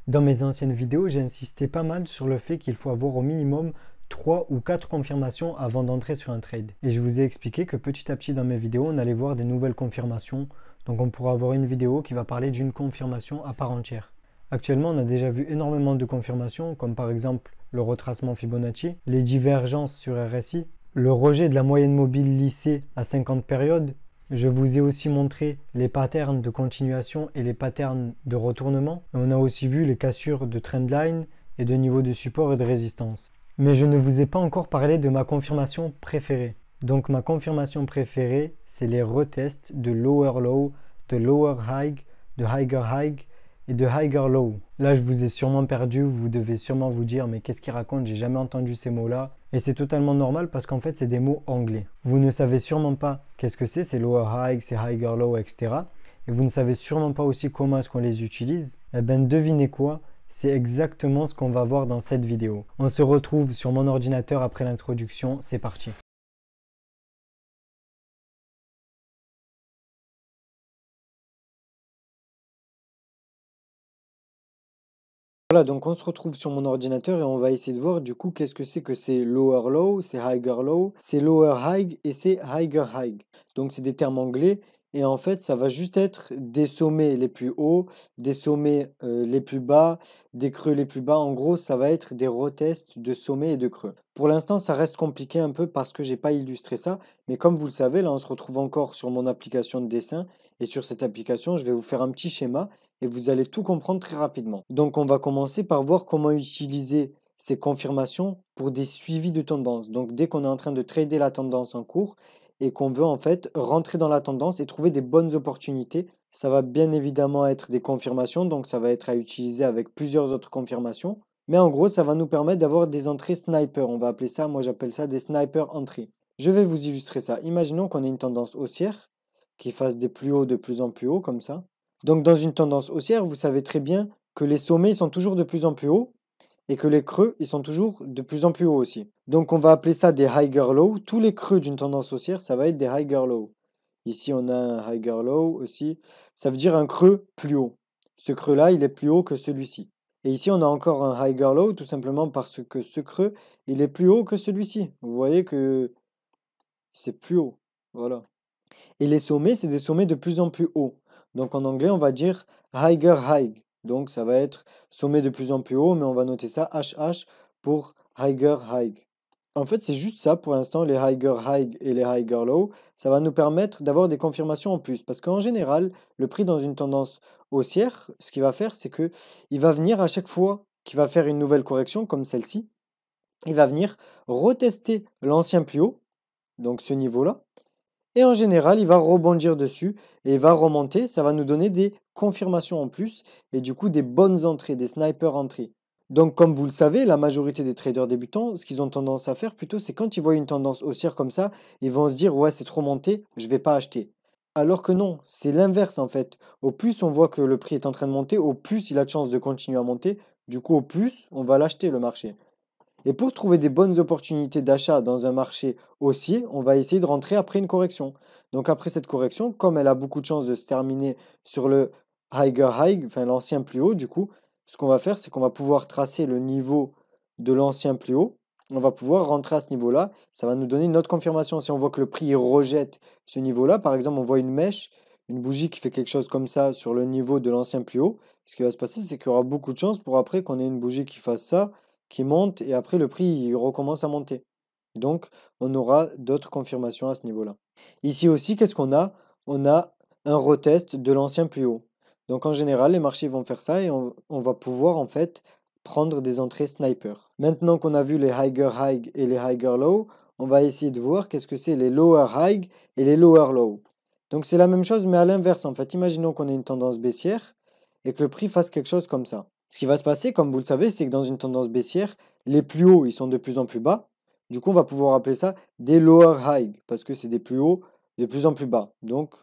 Dans mes anciennes vidéos, j'ai insisté pas mal sur le fait qu'il faut avoir au minimum 3 ou 4 confirmations avant d'entrer sur un trade. Et je vous ai expliqué que petit à petit dans mes vidéos, on allait voir des nouvelles confirmations. Donc on pourra avoir une vidéo qui va parler d'une confirmation à part entière. Actuellement, on a déjà vu énormément de confirmations, comme par exemple le retracement Fibonacci, les divergences sur RSI, le rejet de la moyenne mobile lissée à 50 périodes. Je vous ai aussi montré les patterns de continuation et les patterns de retournement. Et on a aussi vu les cassures de trendline et de niveau de support et de résistance. Mais je ne vous ai pas encore parlé de ma confirmation préférée. Donc ma confirmation préférée, c'est les retests de lower low, de lower high, de higher high et de higher low. Là, je vous ai sûrement perdu, vous devez sûrement vous dire mais qu'est-ce qu'il raconte, j'ai jamais entendu ces mots-là. Et c'est totalement normal parce qu'en fait, c'est des mots anglais. Vous ne savez sûrement pas qu'est-ce que c'est lower high, c'est higher low, etc. Et vous ne savez sûrement pas aussi comment est-ce qu'on les utilise. Eh bien, devinez quoi? C'est exactement ce qu'on va voir dans cette vidéo. On se retrouve sur mon ordinateur après l'introduction, c'est parti. Voilà, donc on se retrouve sur mon ordinateur et on va essayer de voir du coup qu'est-ce que c'est lower low, c'est higher low, c'est lower high et c'est higher high. Donc c'est des termes anglais et en fait ça va juste être des sommets les plus hauts, des sommets les plus bas, des creux les plus bas. En gros ça va être des retests de sommets et de creux. Pour l'instant ça reste compliqué un peu parce que j'ai pas illustré ça, mais comme vous le savez là on se retrouve encore sur mon application de dessin et sur cette application je vais vous faire un petit schéma et vous allez tout comprendre très rapidement. Donc on va commencer par voir comment utiliser ces confirmations pour des suivis de tendance. Donc dès qu'on est en train de trader la tendance en cours et qu'on veut en fait rentrer dans la tendance et trouver des bonnes opportunités, ça va bien évidemment être des confirmations, donc ça va être à utiliser avec plusieurs autres confirmations. Mais en gros, ça va nous permettre d'avoir des entrées sniper. On va appeler ça, moi j'appelle ça des sniper entries. Je vais vous illustrer ça. Imaginons qu'on ait une tendance haussière qui fasse des plus hauts de plus en plus haut comme ça. Donc dans une tendance haussière, vous savez très bien que les sommets sont toujours de plus en plus hauts et que les creux, ils sont toujours de plus en plus hauts aussi. Donc on va appeler ça des higher low. Tous les creux d'une tendance haussière, ça va être des higher low. Ici, on a un higher low aussi. Ça veut dire un creux plus haut. Ce creux-là, il est plus haut que celui-ci. Et ici, on a encore un higher low, tout simplement parce que ce creux, il est plus haut que celui-ci. Vous voyez que c'est plus haut. Voilà. Et les sommets, c'est des sommets de plus en plus hauts. Donc en anglais, on va dire higher high. Donc ça va être sommet de plus en plus haut, mais on va noter ça HH pour higher high. En fait, c'est juste ça pour l'instant, les higher high et les higher low. Ça va nous permettre d'avoir des confirmations en plus. Parce qu'en général, le prix dans une tendance haussière, ce qu'il va faire, c'est que il va venir à chaque fois qu'il va faire une nouvelle correction, comme celle-ci, il va venir retester l'ancien plus haut, donc ce niveau-là. Et en général, il va rebondir dessus et il va remonter. Ça va nous donner des confirmations en plus et du coup des bonnes entrées, des sniper entrées. Donc comme vous le savez, la majorité des traders débutants, ce qu'ils ont tendance à faire plutôt, c'est quand ils voient une tendance haussière comme ça, ils vont se dire ouais c'est trop monté, je vais pas acheter. Alors que non, c'est l'inverse en fait. Au plus on voit que le prix est en train de monter, au plus il a de chances de continuer à monter. Du coup au plus on va l'acheter le marché. Et pour trouver des bonnes opportunités d'achat dans un marché haussier, on va essayer de rentrer après une correction. Donc après cette correction, comme elle a beaucoup de chances de se terminer sur le higher high, enfin l'ancien plus haut, du coup, ce qu'on va faire, c'est qu'on va pouvoir tracer le niveau de l'ancien plus haut. On va pouvoir rentrer à ce niveau-là. Ça va nous donner une autre confirmation. Si on voit que le prix rejette ce niveau-là, par exemple, on voit une mèche, une bougie qui fait quelque chose comme ça sur le niveau de l'ancien plus haut, ce qui va se passer, c'est qu'il y aura beaucoup de chances pour après qu'on ait une bougie qui fasse ça qui monte et après le prix il recommence à monter. Donc on aura d'autres confirmations à ce niveau-là. Ici aussi, qu'est-ce qu'on a? On a un retest de l'ancien plus haut. Donc en général, les marchés vont faire ça et on va pouvoir en fait prendre des entrées sniper. Maintenant qu'on a vu les higher high et les higher low, on va essayer de voir qu'est-ce que c'est les lower high et les lower low. Donc c'est la même chose mais à l'inverse en fait. Imaginons qu'on ait une tendance baissière et que le prix fasse quelque chose comme ça. Ce qui va se passer, comme vous le savez, c'est que dans une tendance baissière, les plus hauts, ils sont de plus en plus bas. Du coup, on va pouvoir appeler ça des lower high, parce que c'est des plus hauts de plus en plus bas. Donc,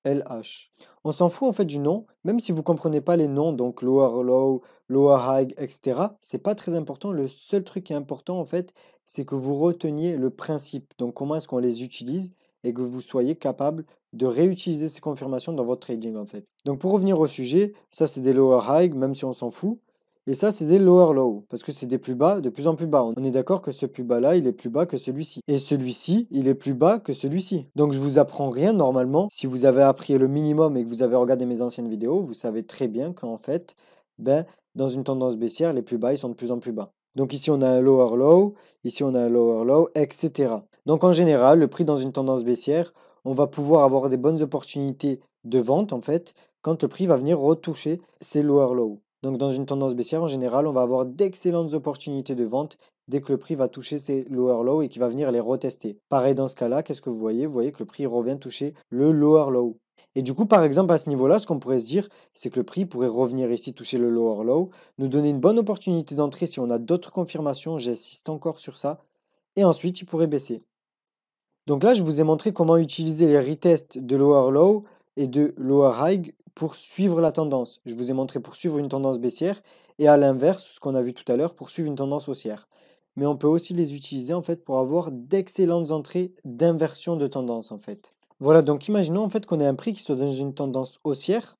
LH. On s'en fout en fait du nom, même si vous ne comprenez pas les noms, donc lower low, lower high, etc. C'est pas très important. Le seul truc qui est important en fait, c'est que vous reteniez le principe. Donc, comment est-ce qu'on les utilise et que vous soyez capable de réutiliser ces confirmations dans votre trading en fait. Donc pour revenir au sujet, ça c'est des lower high, même si on s'en fout. Et ça, c'est des lower low, parce que c'est des plus bas de plus en plus bas. On est d'accord que ce plus bas-là, il est plus bas que celui-ci. Et celui-ci, il est plus bas que celui-ci. Donc je vous apprends rien normalement. Si vous avez appris le minimum et que vous avez regardé mes anciennes vidéos, vous savez très bien qu'en fait, ben, dans une tendance baissière, les plus bas, ils sont de plus en plus bas. Donc ici, on a un lower low, ici, on a un lower low, etc. Donc en général, le prix dans une tendance baissière, on va pouvoir avoir des bonnes opportunités de vente en fait quand le prix va venir retoucher ces lower low. Donc dans une tendance baissière, en général, on va avoir d'excellentes opportunités de vente dès que le prix va toucher ces lower low et qu'il va venir les retester. Pareil dans ce cas-là, qu'est-ce que vous voyez? Vous voyez que le prix revient toucher le lower low. Et du coup, par exemple, à ce niveau-là, ce qu'on pourrait se dire, c'est que le prix pourrait revenir ici toucher le lower low, nous donner une bonne opportunité d'entrée si on a d'autres confirmations, j'insiste encore sur ça, et ensuite il pourrait baisser. Donc là, je vous ai montré comment utiliser les retests de lower low et de lower high pour suivre la tendance. Je vous ai montré pour suivre une tendance baissière et à l'inverse, ce qu'on a vu tout à l'heure, pour suivre une tendance haussière. Mais on peut aussi les utiliser en fait pour avoir d'excellentes entrées d'inversion de tendance en fait. Voilà, donc imaginons en fait qu'on ait un prix qui soit dans une tendance haussière.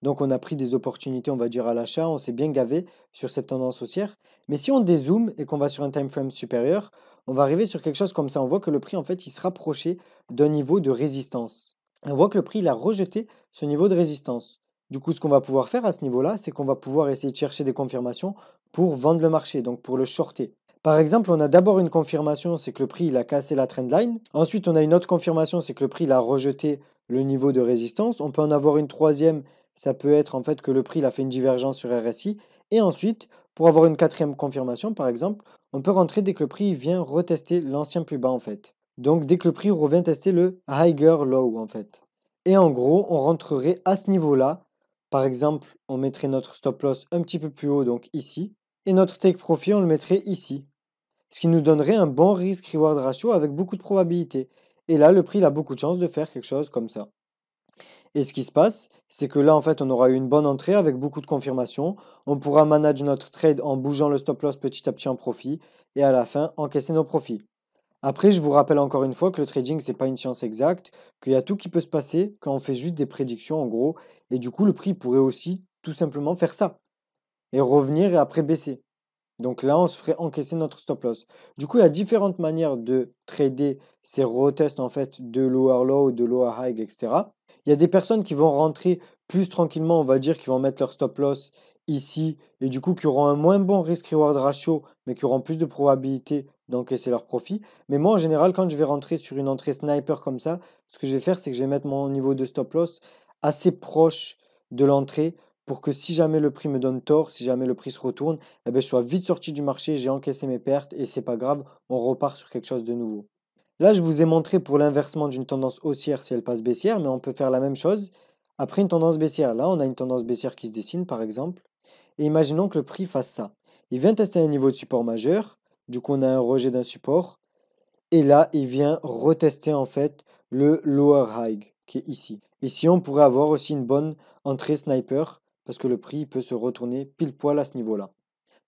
Donc on a pris des opportunités, on va dire à l'achat, on s'est bien gavé sur cette tendance haussière. Mais si on dézoome et qu'on va sur un time frame supérieur, on va arriver sur quelque chose comme ça. On voit que le prix, en fait, il se rapprochait d'un niveau de résistance. On voit que le prix, il a rejeté ce niveau de résistance. Du coup, ce qu'on va pouvoir faire à ce niveau-là, c'est qu'on va pouvoir essayer de chercher des confirmations pour vendre le marché, donc pour le shorter. Par exemple, on a d'abord une confirmation, c'est que le prix, il a cassé la trendline. Ensuite, on a une autre confirmation, c'est que le prix, il a rejeté le niveau de résistance. On peut en avoir une troisième, ça peut être en fait que le prix, il a fait une divergence sur RSI. Et ensuite, pour avoir une quatrième confirmation, par exemple, on peut rentrer dès que le prix vient retester l'ancien plus bas en fait. Donc dès que le prix revient tester le higher low en fait. Et en gros, on rentrerait à ce niveau-là. Par exemple, on mettrait notre stop loss un petit peu plus haut, donc ici. Et notre take profit, on le mettrait ici. Ce qui nous donnerait un bon risk-reward ratio avec beaucoup de probabilité. Et là, le prix il a beaucoup de chances de faire quelque chose comme ça. Et ce qui se passe, c'est que là, en fait, on aura eu une bonne entrée avec beaucoup de confirmations. On pourra manager notre trade en bougeant le stop loss petit à petit en profit et à la fin, encaisser nos profits. Après, je vous rappelle encore une fois que le trading, c'est pas une science exacte, qu'il y a tout qui peut se passer quand on fait juste des prédictions en gros. Et du coup, le prix pourrait aussi tout simplement faire ça et revenir et après baisser. Donc là, on se ferait encaisser notre stop loss. Du coup, il y a différentes manières de trader ces retests en fait de lower low, de lower high, etc. Il y a des personnes qui vont rentrer plus tranquillement, on va dire, qui vont mettre leur stop loss ici et du coup qui auront un moins bon risk-reward ratio, mais qui auront plus de probabilité d'encaisser leur profit. Mais moi, en général, quand je vais rentrer sur une entrée sniper comme ça, ce que je vais faire, c'est que je vais mettre mon niveau de stop loss assez proche de l'entrée pour que si jamais le prix me donne tort, si jamais le prix se retourne, eh ben, je sois vite sorti du marché, j'ai encaissé mes pertes et c'est pas grave, on repart sur quelque chose de nouveau. Là, je vous ai montré pour l'inversement d'une tendance haussière si elle passe baissière, mais on peut faire la même chose après une tendance baissière. Là, on a une tendance baissière qui se dessine, par exemple, et imaginons que le prix fasse ça. Il vient tester un niveau de support majeur, du coup, on a un rejet d'un support, et là, il vient retester en fait le lower high qui est ici. Ici, on pourrait avoir aussi une bonne entrée sniper parce que le prix peut se retourner pile poil à ce niveau-là.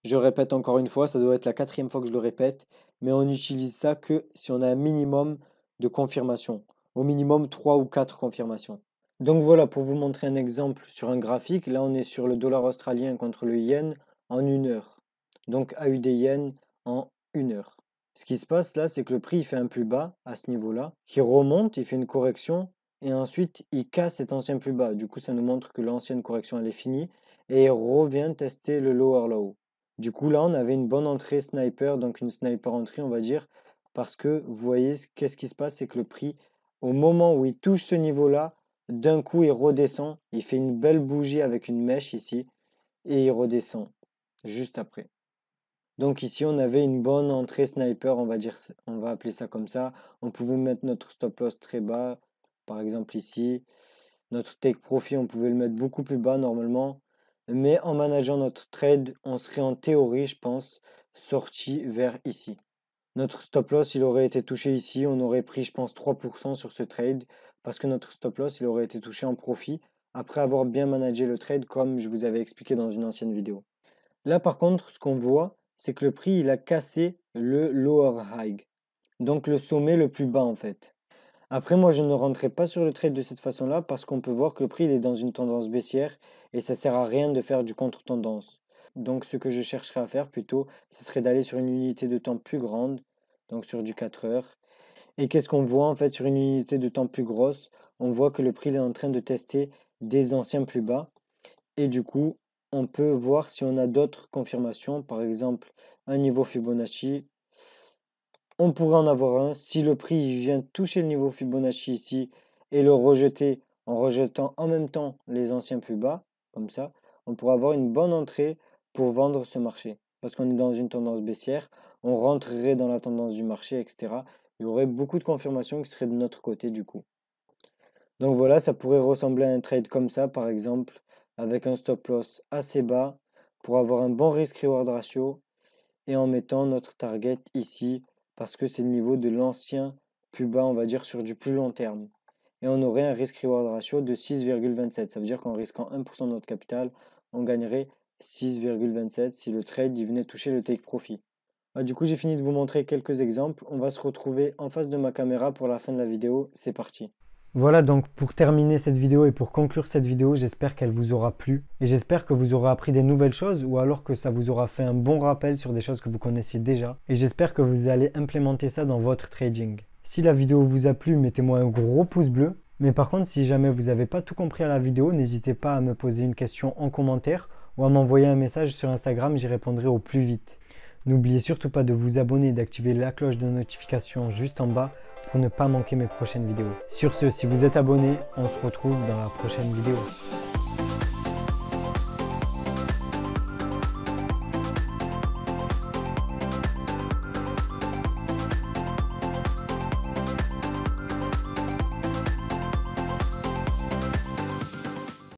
Je répète encore une fois, ça doit être la quatrième fois que je le répète, mais on n'utilise ça que si on a un minimum de confirmation. Au minimum 3 ou 4 confirmations. Donc voilà, pour vous montrer un exemple sur un graphique, là on est sur le dollar australien contre le yen en 1 heure. Donc AUD yen en 1 heure. Ce qui se passe là, c'est que le prix il fait un plus bas à ce niveau-là, qui remonte, il fait une correction, et ensuite il casse cet ancien plus bas. Du coup, ça nous montre que l'ancienne correction elle est finie, et il revient tester le lower low. Du coup, là, on avait une bonne entrée sniper, donc une sniper entrée, on va dire, parce que vous voyez, qu'est-ce qui se passe, c'est que le prix, au moment où il touche ce niveau-là, d'un coup, il redescend, il fait une belle bougie avec une mèche ici, et il redescend juste après. Donc ici, on avait une bonne entrée sniper, on va dire, on va appeler ça comme ça. On pouvait mettre notre stop loss très bas, par exemple ici. Notre take profit, on pouvait le mettre beaucoup plus bas normalement. Mais en manageant notre trade, on serait en théorie, je pense, sorti vers ici. Notre stop loss, il aurait été touché ici. On aurait pris, je pense, 3% sur ce trade parce que notre stop loss, il aurait été touché en profit après avoir bien managé le trade comme je vous avais expliqué dans une ancienne vidéo. Là, par contre, ce qu'on voit, c'est que le prix, il a cassé le lower high. Donc le sommet le plus bas en fait. Après, moi, je ne rentrerai pas sur le trade de cette façon-là parce qu'on peut voir que le prix il est dans une tendance baissière et ça sert à rien de faire du contre-tendance. Donc ce que je chercherai à faire plutôt, ce serait d'aller sur une unité de temps plus grande, donc sur du 4 heures. Et qu'est-ce qu'on voit en fait sur une unité de temps plus grosse? On voit que le prix il est en train de tester des anciens plus bas. Et du coup, on peut voir si on a d'autres confirmations, par exemple un niveau Fibonacci. On pourrait en avoir un si le prix il vient toucher le niveau Fibonacci ici et le rejeter en rejetant en même temps les anciens plus bas, comme ça, on pourrait avoir une bonne entrée pour vendre ce marché. Parce qu'on est dans une tendance baissière, on rentrerait dans la tendance du marché, etc. Il y aurait beaucoup de confirmations qui seraient de notre côté du coup. Donc voilà, ça pourrait ressembler à un trade comme ça, par exemple, avec un stop loss assez bas pour avoir un bon risk-reward ratio et en mettant notre target ici parce que c'est le niveau de l'ancien plus bas, on va dire, sur du plus long terme. Et on aurait un risk-reward ratio de 6,27. Ça veut dire qu'en risquant 1% de notre capital, on gagnerait 6,27 si le trade il venait toucher le take profit. Du coup, j'ai fini de vous montrer quelques exemples. On va se retrouver en face de ma caméra pour la fin de la vidéo. C'est parti. Voilà donc pour terminer cette vidéo et pour conclure cette vidéo, j'espère qu'elle vous aura plu et j'espère que vous aurez appris des nouvelles choses ou alors que ça vous aura fait un bon rappel sur des choses que vous connaissiez déjà et j'espère que vous allez implémenter ça dans votre trading. Si la vidéo vous a plu, mettez-moi un gros pouce bleu. Mais par contre, si jamais vous n'avez pas tout compris à la vidéo, n'hésitez pas à me poser une question en commentaire ou à m'envoyer un message sur Instagram, j'y répondrai au plus vite. N'oubliez surtout pas de vous abonner et d'activer la cloche de notification juste en bas pour ne pas manquer mes prochaines vidéos. Sur ce, si vous êtes abonné, on se retrouve dans la prochaine vidéo.